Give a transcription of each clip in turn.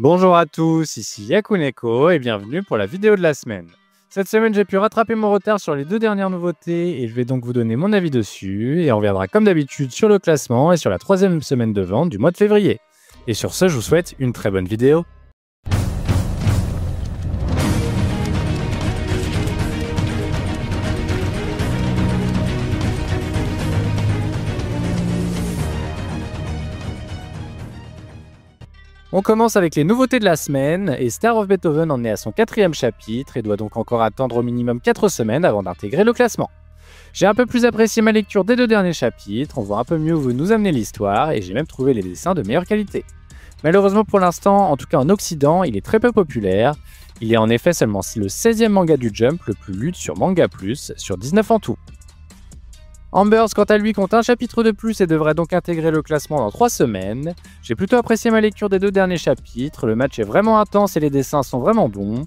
Bonjour à tous, ici Yakuneko et bienvenue pour la vidéo de la semaine. Cette semaine, j'ai pu rattraper mon retard sur les 2 dernières nouveautés et je vais donc vous donner mon avis dessus et on reviendra comme d'habitude sur le classement et sur la 3e semaine de vente du mois de février. Et sur ce, je vous souhaite une très bonne vidéo. On commence avec les nouveautés de la semaine, et Star of Beethoven en est à son 4e chapitre et doit donc encore attendre au minimum 4 semaines avant d'intégrer le classement. J'ai un peu plus apprécié ma lecture des 2 derniers chapitres, on voit un peu mieux où nous amener l'histoire, et j'ai même trouvé les dessins de meilleure qualité. Malheureusement pour l'instant, en tout cas en Occident, il est très peu populaire. Il est en effet seulement le 16e manga du Jump le plus lu sur Manga Plus, sur 19 en tout. Ambers, quant à lui, compte un chapitre de plus et devrait donc intégrer le classement dans 3 semaines. J'ai plutôt apprécié ma lecture des 2 derniers chapitres, le match est vraiment intense et les dessins sont vraiment bons.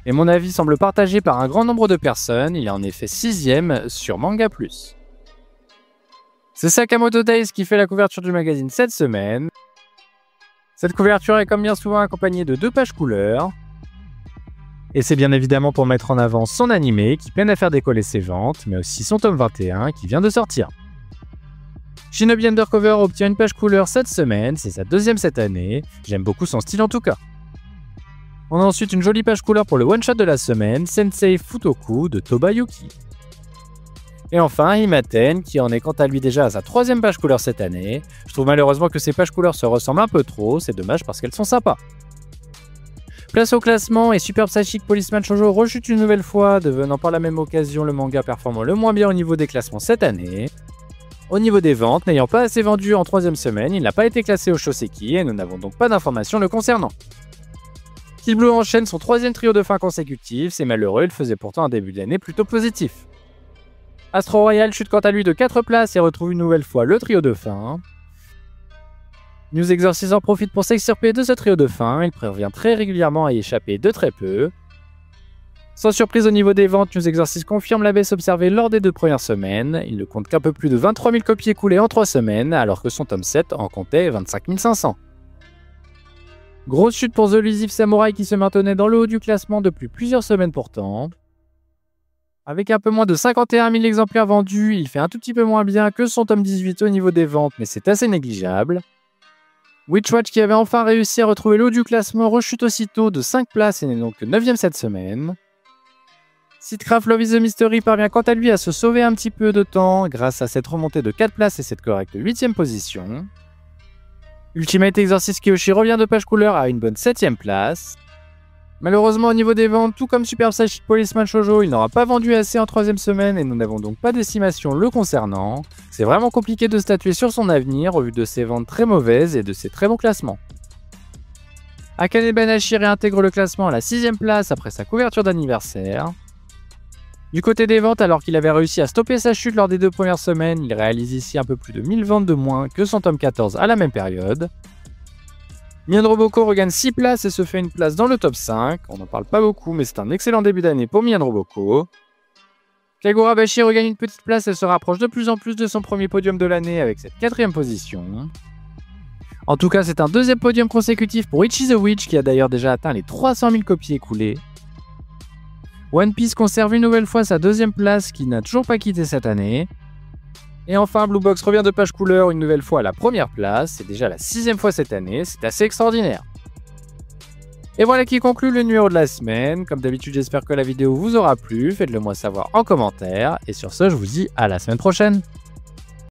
Et mon avis semble partagé par un grand nombre de personnes, il est en effet 6e sur Manga Plus. C'est Sakamoto Days qui fait la couverture du magazine cette semaine. Cette couverture est comme bien souvent accompagnée de 2 pages couleurs. Et c'est bien évidemment pour mettre en avant son animé qui peine à faire décoller ses ventes, mais aussi son tome 21 qui vient de sortir. Shinobi Undercover obtient une page couleur cette semaine, c'est sa 2e cette année, j'aime beaucoup son style en tout cas. On a ensuite une jolie page couleur pour le one-shot de la semaine, Sensei Futoku de Tobayuki. Et enfin, Himaten, qui en est quant à lui déjà à sa 3e page couleur cette année. Je trouve malheureusement que ces pages couleurs se ressemblent un peu trop, c'est dommage parce qu'elles sont sympas. Place au classement et Super Psychic Policeman Shoujo rechute une nouvelle fois, devenant par la même occasion le manga performant le moins bien au niveau des classements cette année. Au niveau des ventes, n'ayant pas assez vendu en 3e semaine, il n'a pas été classé au Shoseki et nous n'avons donc pas d'informations le concernant. Kill Blue enchaîne son 3e trio de fin consécutif, c'est malheureux, il faisait pourtant un début d'année plutôt positif. Astro Royal chute quant à lui de 4 places et retrouve une nouvelle fois le trio de fin. News Exorcist en profite pour s'extirper de ce trio de fin, il parvient très régulièrement à y échapper de très peu. Sans surprise au niveau des ventes, News Exorcist confirme la baisse observée lors des 2 premières semaines, il ne compte qu'un peu plus de 23 000 copies écoulées en 3 semaines, alors que son tome 7 en comptait 25 500. Grosse chute pour The Elusive Samurai qui se maintenait dans le haut du classement depuis plusieurs semaines pourtant. Avec un peu moins de 51 000 exemplaires vendus, il fait un tout petit peu moins bien que son tome 18 au niveau des ventes, mais c'est assez négligeable. Witchwatch qui avait enfin réussi à retrouver le haut du classement rechute aussitôt de 5 places et n'est donc que 9e cette semaine. Seedcraft Love is a Mystery parvient quant à lui à se sauver un petit peu de temps grâce à cette remontée de 4 places et cette correcte 8e position. Ultimate Exorcist Kiyoshi revient de page couleur à une bonne 7e place. Malheureusement au niveau des ventes, tout comme Super Psychic Policeman Shoujo, il n'aura pas vendu assez en 3e semaine et nous n'avons donc pas d'estimation le concernant. C'est vraiment compliqué de statuer sur son avenir au vu de ses ventes très mauvaises et de ses très bons classements. Akane Banashi réintègre le classement à la 6e place après sa couverture d'anniversaire. Du côté des ventes, alors qu'il avait réussi à stopper sa chute lors des 2 premières semaines, il réalise ici un peu plus de 1000 ventes de moins que son tome 14 à la même période. Mien Roboko regagne 6 places et se fait une place dans le top 5. On n'en parle pas beaucoup, mais c'est un excellent début d'année pour Mien Roboko. Kagura Bashi regagne une petite place et se rapproche de plus en plus de son premier podium de l'année avec cette 4e position. En tout cas, c'est un 2e podium consécutif pour Ichi the Witch qui a d'ailleurs déjà atteint les 300 000 copies écoulées. One Piece conserve une nouvelle fois sa 2e place qui n'a toujours pas quitté cette année. Et enfin, Blue Box revient de page couleur une nouvelle fois à la 1re place, c'est déjà la 6e fois cette année, c'est assez extraordinaire. Et voilà qui conclut le numéro de la semaine. Comme d'habitude, j'espère que la vidéo vous aura plu, faites-le moi savoir en commentaire. Et sur ce, je vous dis à la semaine prochaine.